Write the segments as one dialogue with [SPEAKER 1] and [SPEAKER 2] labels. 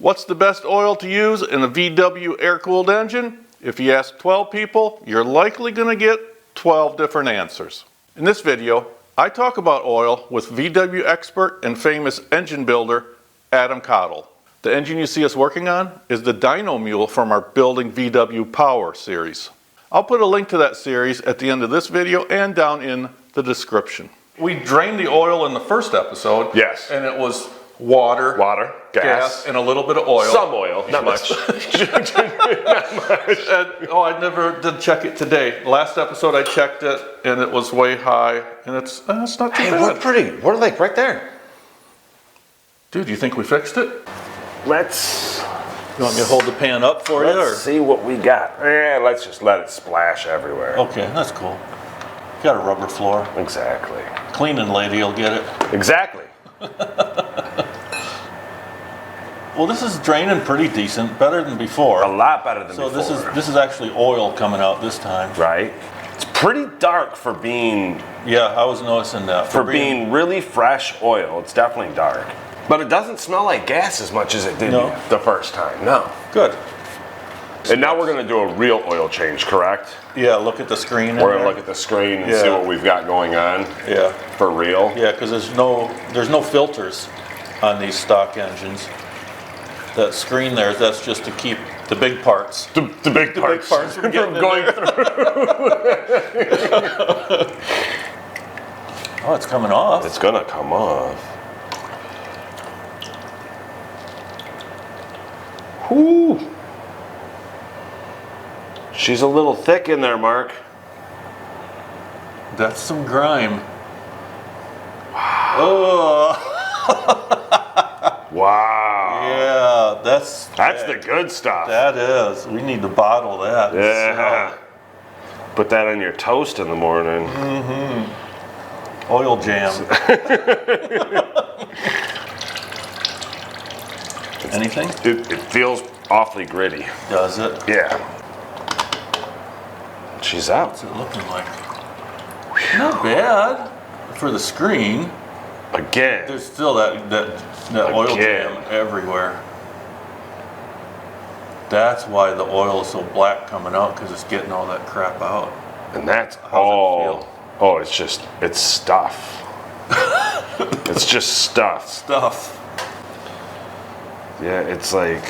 [SPEAKER 1] What's the best oil to use in a VW air-cooled engine? If you ask 12 people, you're likely going to get 12 different answers. In this video, I talk about oil with VW expert and famous engine builder, Adam Kottke. The engine you see us working on is the dyno mule from our Building VW Power series. I'll put a link to that series at the end of this video and down in the description. We drained the oil in the first episode.
[SPEAKER 2] Yes.
[SPEAKER 1] And it was water, gas, and a little bit of oil.
[SPEAKER 2] Some oil, not much.
[SPEAKER 1] Not much. And, I never did check it today. Last episode I checked it, and it was way high, and it's not too bad.
[SPEAKER 2] We're like right there.
[SPEAKER 1] Dude, you think we fixed it?
[SPEAKER 2] Let's...
[SPEAKER 1] You want me to hold the pan up for you?
[SPEAKER 2] Let's see what we got. Yeah, let's just let it splash everywhere.
[SPEAKER 1] Okay, that's cool. Got a rubber floor.
[SPEAKER 2] Exactly.
[SPEAKER 1] Cleaning lady will get it.
[SPEAKER 2] Exactly.
[SPEAKER 1] Well, this is draining pretty decent, better than before.
[SPEAKER 2] A lot better than before.
[SPEAKER 1] So this is actually oil coming out this time.
[SPEAKER 2] Right. It's pretty dark for being...
[SPEAKER 1] Yeah, I was noticing that.
[SPEAKER 2] For being really fresh oil, it's definitely dark. But it doesn't smell like gas as much as it did the first time. No.
[SPEAKER 1] Good.
[SPEAKER 2] And now we're going to do a real oil change, correct?
[SPEAKER 1] Yeah, look at the screen.
[SPEAKER 2] We're going to look at the screen and see what we've got going on.
[SPEAKER 1] Yeah.
[SPEAKER 2] For real.
[SPEAKER 1] Yeah, because there's no filters on these stock engines. That screen there, that's just to keep the big parts.
[SPEAKER 2] The big parts
[SPEAKER 1] from
[SPEAKER 2] going through.
[SPEAKER 1] Oh, it's coming off.
[SPEAKER 2] It's going to come off. Whoo. She's a little thick in there, Mark.
[SPEAKER 1] That's some grime. Oh.
[SPEAKER 2] Wow.
[SPEAKER 1] Yeah, that's
[SPEAKER 2] the good stuff.
[SPEAKER 1] That is. We need to bottle that.
[SPEAKER 2] Yeah. Put that on your toast in the morning.
[SPEAKER 1] Mm-hmm. Oil jam. Anything?
[SPEAKER 2] It feels awfully gritty.
[SPEAKER 1] Does it?
[SPEAKER 2] Yeah. She's out.
[SPEAKER 1] What's it looking like? Not bad for the screen.
[SPEAKER 2] Again.
[SPEAKER 1] There's still that oil jam everywhere. That's why the oil is so black coming out, because it's getting all that crap out.
[SPEAKER 2] And that's
[SPEAKER 1] all.
[SPEAKER 2] Oh, it's stuff. It's just stuff.
[SPEAKER 1] Stuff.
[SPEAKER 2] Yeah, it's like,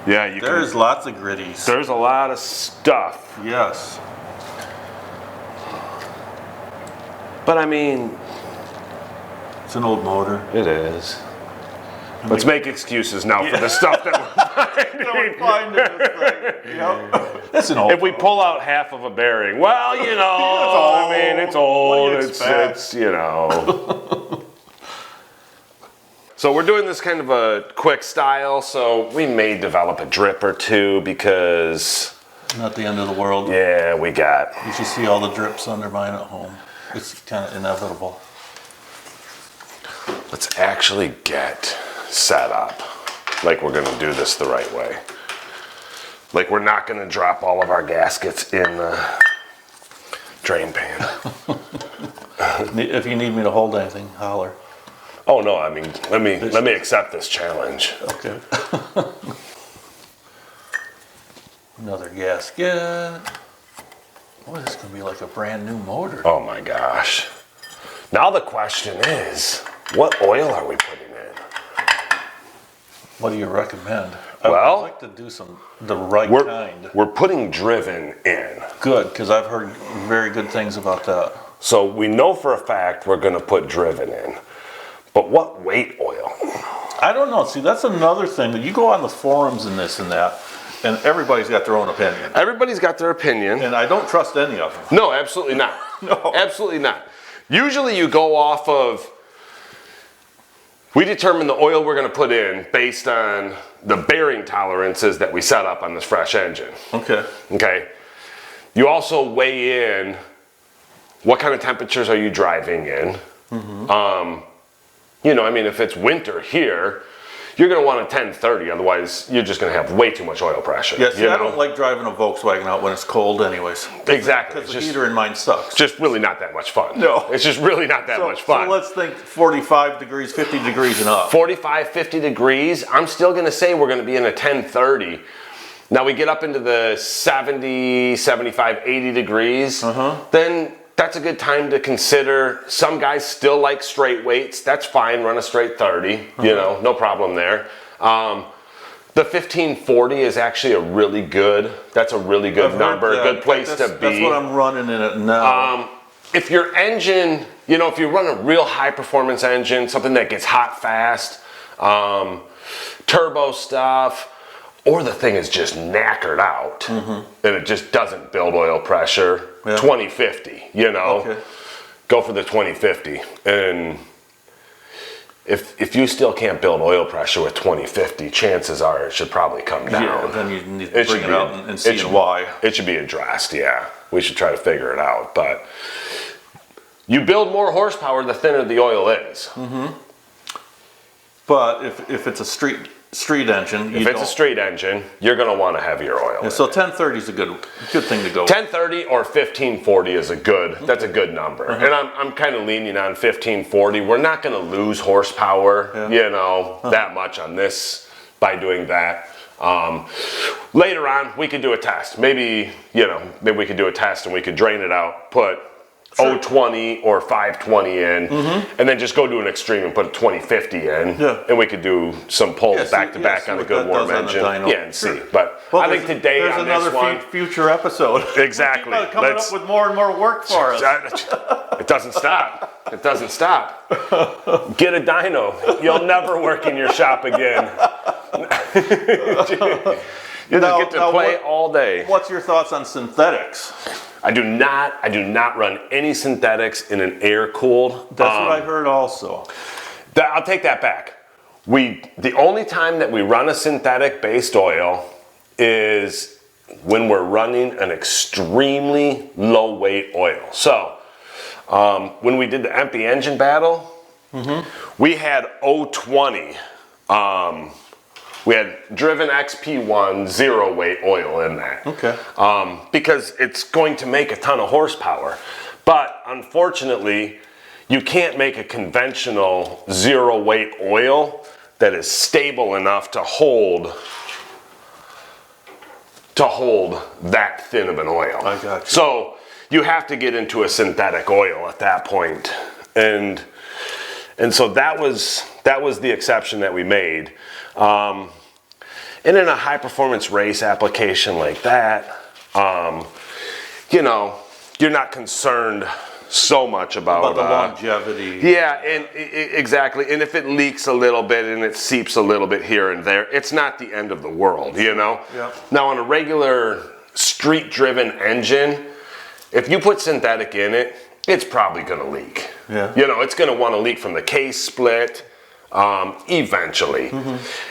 [SPEAKER 2] yeah,
[SPEAKER 1] there's lots of gritties.
[SPEAKER 2] There's a lot of stuff.
[SPEAKER 1] Yes.
[SPEAKER 2] But I mean,
[SPEAKER 1] it's an old motor.
[SPEAKER 2] It is. Let's make excuses now for the stuff that we're finding.
[SPEAKER 1] This thing. Yep. That's an old
[SPEAKER 2] If we pull out half of a bearing, well, you know, I mean, it's old. It's you know. So we're doing this kind of a quick style, so we may develop a drip or two because...
[SPEAKER 1] Not the end of the world.
[SPEAKER 2] Yeah, we got...
[SPEAKER 1] You should see all the drips under mine at home. It's kind of inevitable.
[SPEAKER 2] Let's actually get set up like we're going to do this the right way. Like we're not going to drop all of our gaskets in the drain pan.
[SPEAKER 1] If you need me to hold anything, holler.
[SPEAKER 2] Oh no, I mean, let me accept this challenge.
[SPEAKER 1] Okay. Another gasket. Boy, this is going to be like a brand new motor.
[SPEAKER 2] Oh my gosh. Now the question is, what oil are we putting in?
[SPEAKER 1] What do you recommend?
[SPEAKER 2] Well,
[SPEAKER 1] I'd like to do the right kind.
[SPEAKER 2] We're putting driven in.
[SPEAKER 1] Good, because I've heard very good things about that.
[SPEAKER 2] So we know for a fact we're going to put driven in. But what weight oil?
[SPEAKER 1] I don't know. See, that's another thing. That you go on the forums and this and that, and everybody's got their own opinion.
[SPEAKER 2] Everybody's got their opinion.
[SPEAKER 1] And I don't trust any of them.
[SPEAKER 2] No, absolutely not.
[SPEAKER 1] No.
[SPEAKER 2] Absolutely not. Usually you go off of, we determine the oil we're going to put in based on the bearing tolerances that we set up on this fresh engine.
[SPEAKER 1] Okay.
[SPEAKER 2] Okay. You also weigh in what kind of temperatures are you driving in. Mm-hmm. You know, I mean, if it's winter here, you're going to want a 1030. Otherwise, you're just going to have way too much oil pressure.
[SPEAKER 1] Yeah, see, I don't like driving a Volkswagen out when it's cold anyways.
[SPEAKER 2] Exactly.
[SPEAKER 1] Because the heater in mine sucks.
[SPEAKER 2] Just really not that much fun.
[SPEAKER 1] No.
[SPEAKER 2] It's just really not that much fun.
[SPEAKER 1] So let's think 45 degrees, 50 degrees and up.
[SPEAKER 2] 45, 50 degrees, I'm still going to say we're going to be in a 1030. Now we get up into the 70, 75, 80 degrees, then that's a good time to consider. Some guys still like straight weights. That's fine, run a straight 30, you know, no problem there. The 1540 is actually a really good, that's a really good number, a good place to be.
[SPEAKER 1] That's what I'm running in it now.
[SPEAKER 2] If your engine, you know, if you run a real high performance engine, something that gets hot fast, turbo stuff, or the thing is just knackered out and it just doesn't build oil pressure, 2050, you know, go for the 2050. And if you still can't build oil pressure with 2050, chances are it should probably come down.
[SPEAKER 1] Yeah, then you need to bring it out and see why.
[SPEAKER 2] It should be addressed, yeah. We should try to figure it out. But you build more horsepower, the thinner the oil is.
[SPEAKER 1] But if it's a street engine,
[SPEAKER 2] if it's a street engine, you're going to want a heavier oil.
[SPEAKER 1] Yeah, so 1030 is a good thing to go.
[SPEAKER 2] 1030 or 1540 is a good. That's a good number. And I'm kind of leaning on 1540. We're not going to lose horsepower, you know, that much on this by doing that. Later on, we could do a test. Maybe, you know, maybe we could do a test and we could drain it out, put 020 or 520 in, and then just go to an extreme and put a 2050 in, and we could do some pulls back to back on a good warm engine. Yeah, and see. But I think today
[SPEAKER 1] there's
[SPEAKER 2] on this one,
[SPEAKER 1] future episode.
[SPEAKER 2] Exactly.
[SPEAKER 1] Keep coming up with more and more work for us.
[SPEAKER 2] It doesn't stop. It doesn't stop. Get a dyno. You'll never work in your shop again. You get to play all day.
[SPEAKER 1] What's your thoughts on synthetics?
[SPEAKER 2] I do not run any synthetics in an air-cooled.
[SPEAKER 1] That's what I heard also.
[SPEAKER 2] I'll take that back. The only time that we run a synthetic-based oil is when we're running an extremely low-weight oil. So, when we did the empty engine battle, we had 020. We had driven XP1 zero weight oil in that. Okay. Because it's going to make a ton of horsepower. But unfortunately, you can't make a conventional zero weight oil that is stable enough to hold that thin of an oil. I got you. So you have to get into a synthetic oil at that point. And so that was the exception that we made. And in a high performance race application like that, you know, you're not concerned so much about
[SPEAKER 1] the longevity.
[SPEAKER 2] Yeah, and exactly. And if it leaks a little bit and it seeps a little bit here and there, it's not the end of the world, you know? Yeah. Now on a regular street driven engine, if you put synthetic in it, it's probably gonna leak. Yeah. You know, it's gonna wanna leak from the case split. Eventually.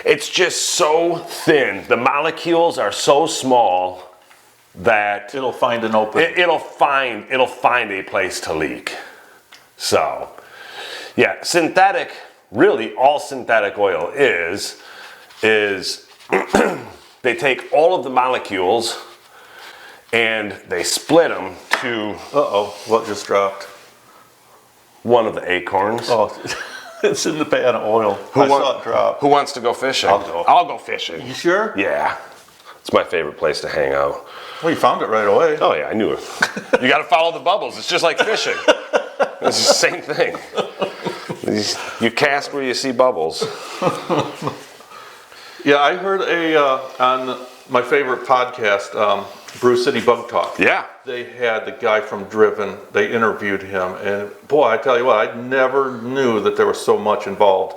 [SPEAKER 2] It's just so thin. The molecules are so small that
[SPEAKER 1] it'll find an opening.
[SPEAKER 2] It'll find a place to leak. So, yeah, synthetic. Really, all synthetic oil is they take all of the molecules and they split them to.
[SPEAKER 1] What just dropped?
[SPEAKER 2] One of the acorns.
[SPEAKER 1] Oh. It's in the pan of oil. I saw it drop.
[SPEAKER 2] Who wants to go fishing? I'll go fishing.
[SPEAKER 1] You sure?
[SPEAKER 2] Yeah. It's my favorite place to hang out.
[SPEAKER 1] Well, you found it right away.
[SPEAKER 2] Oh, yeah, I knew it. You got to follow the bubbles. It's just like fishing. It's the same thing. You cast where you see bubbles.
[SPEAKER 1] Yeah, I heard on my favorite podcast, Brew City Bug Talk.
[SPEAKER 2] Yeah.
[SPEAKER 1] They had the guy from Driven. They interviewed him, and boy, I tell you what, I never knew that there was so much involved.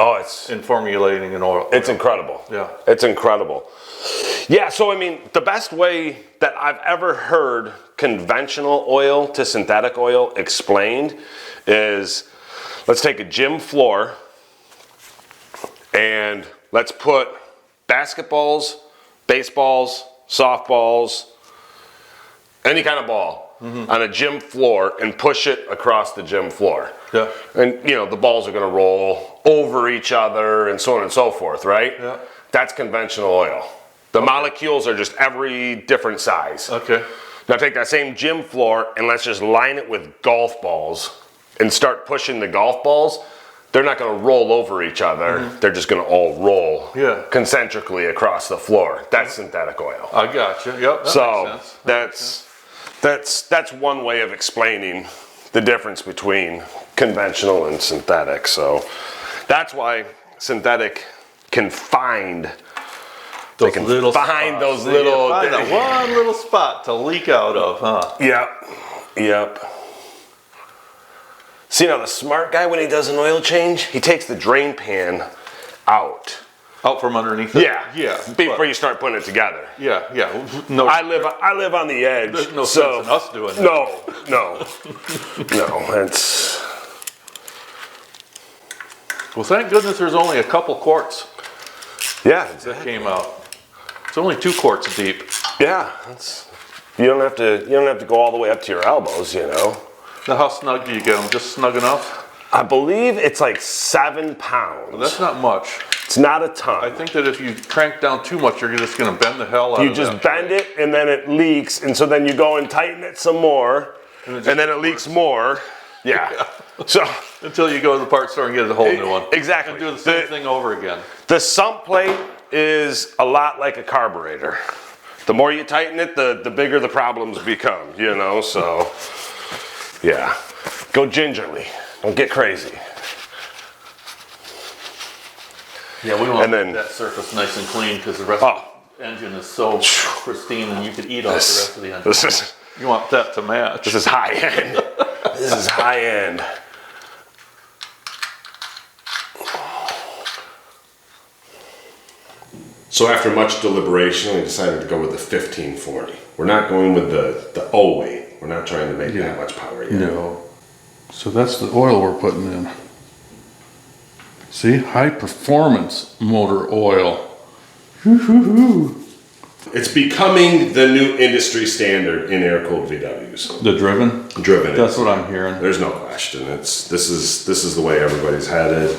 [SPEAKER 1] In formulating an oil.
[SPEAKER 2] It's incredible. Yeah. It's incredible. Yeah, so I mean, the best way that I've ever heard conventional oil to synthetic oil explained is, let's take a gym floor and let's put basketballs, baseballs, softballs, any kind of ball on a gym floor and push it across the gym floor.
[SPEAKER 1] Yeah.
[SPEAKER 2] And you know, the balls are gonna roll over each other and so on and so forth, right?
[SPEAKER 1] Yeah.
[SPEAKER 2] That's conventional oil. The molecules are just every different size.
[SPEAKER 1] Okay.
[SPEAKER 2] Now take that same gym floor and let's just line it with golf balls and start pushing the golf balls. They're not going to roll over each other. They're just going to all roll concentrically across the floor. That's synthetic oil.
[SPEAKER 1] I got you. Yep.
[SPEAKER 2] So that's one way of explaining the difference between conventional and synthetic. So that's why synthetic can find
[SPEAKER 1] those little
[SPEAKER 2] find
[SPEAKER 1] spots.
[SPEAKER 2] those little
[SPEAKER 1] find that one little spot to leak out of, huh?
[SPEAKER 2] Yep. See, now the smart guy, when he does an oil change, he takes the drain pan out.
[SPEAKER 1] Out from underneath it?
[SPEAKER 2] Yeah. Before you start putting it together.
[SPEAKER 1] Yeah. No,
[SPEAKER 2] I live on the edge.
[SPEAKER 1] there's no sense in us doing that.
[SPEAKER 2] No. That's.
[SPEAKER 1] Well, thank goodness there's only a couple quarts
[SPEAKER 2] Yeah,
[SPEAKER 1] that came out. It's only 2 quarts deep.
[SPEAKER 2] Yeah, you don't have to go all the way up to your elbows, you know.
[SPEAKER 1] Now, how snug do you get them? Just snug enough?
[SPEAKER 2] I believe it's like 7 pounds.
[SPEAKER 1] Well, that's not much.
[SPEAKER 2] It's not a ton.
[SPEAKER 1] I think that if you crank down too much, you're just going to bend the hell out of it.
[SPEAKER 2] You just bend it and then it leaks, and so then you go and tighten it some more, and then it leaks more. Yeah. So
[SPEAKER 1] until you go to the parts store and get a whole new one.
[SPEAKER 2] Exactly.
[SPEAKER 1] And do the same thing over again.
[SPEAKER 2] The sump plate is a lot like a carburetor. The more you tighten it, the bigger the problems become, you know, so yeah. Go gingerly. Don't get crazy.
[SPEAKER 1] Yeah, we want that surface nice and clean because the rest of the engine is so pristine and you could eat off the rest of the engine. You want that to match.
[SPEAKER 2] This is high end. This is high end.
[SPEAKER 3] So after much deliberation, we decided to go with the 1540. We're not going with the O weight. We're not trying to make that much power yet.
[SPEAKER 1] No. So that's the oil we're putting in. See, high performance motor oil.
[SPEAKER 3] It's becoming the new industry standard in air-cooled VWs.
[SPEAKER 1] The driven?
[SPEAKER 3] Driven.
[SPEAKER 1] That's what I'm hearing.
[SPEAKER 3] There's no question. This is the way everybody's headed.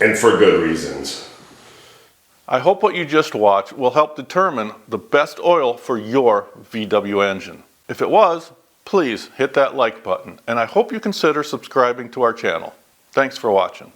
[SPEAKER 3] And for good reasons. I hope what you just watched will help determine the best oil for your VW engine. If it was, please hit that like button, and I hope you consider subscribing to our channel. Thanks for watching.